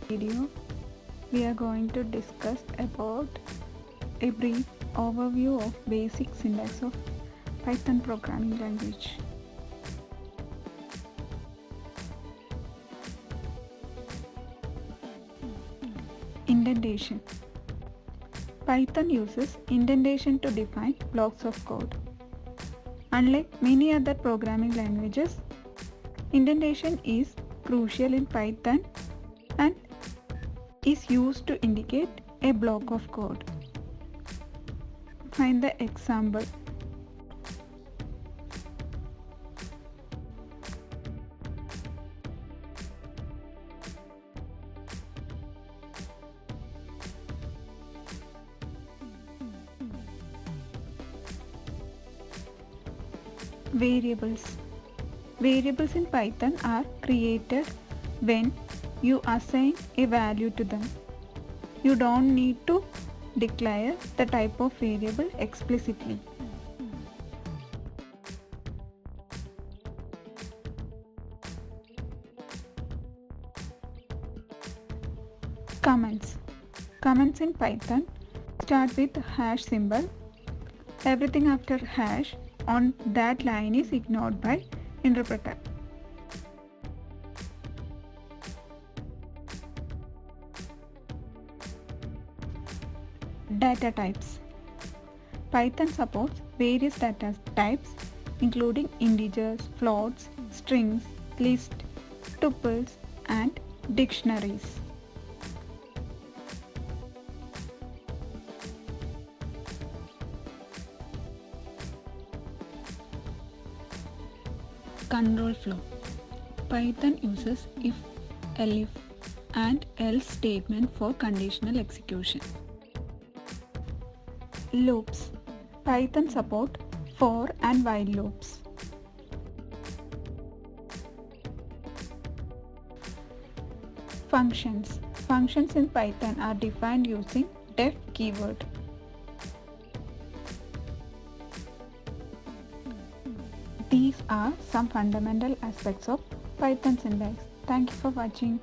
Video we are going to discuss about a brief overview of basic syntax of Python programming language. Indentation. Python uses indentation to define blocks of code. Unlike many other programming languages, indentation is crucial in Python and is used to indicate a block of code. Find the example. Variables. Variables in Python are created when you assign a value to them. You don't need to declare the type of variable explicitly. Comments. Comments in Python start with hash symbol. Everything after hash on that line is ignored by interpreter. Data types. Python supports various data types including integers, floats, strings, lists, tuples, and dictionaries. Control flow. Python uses if, elif, and else statement for conditional execution. Loops. Python support for and while loops. Functions. Functions in Python are defined using def keyword. These are some fundamental aspects of Python syntax. Thank you for watching.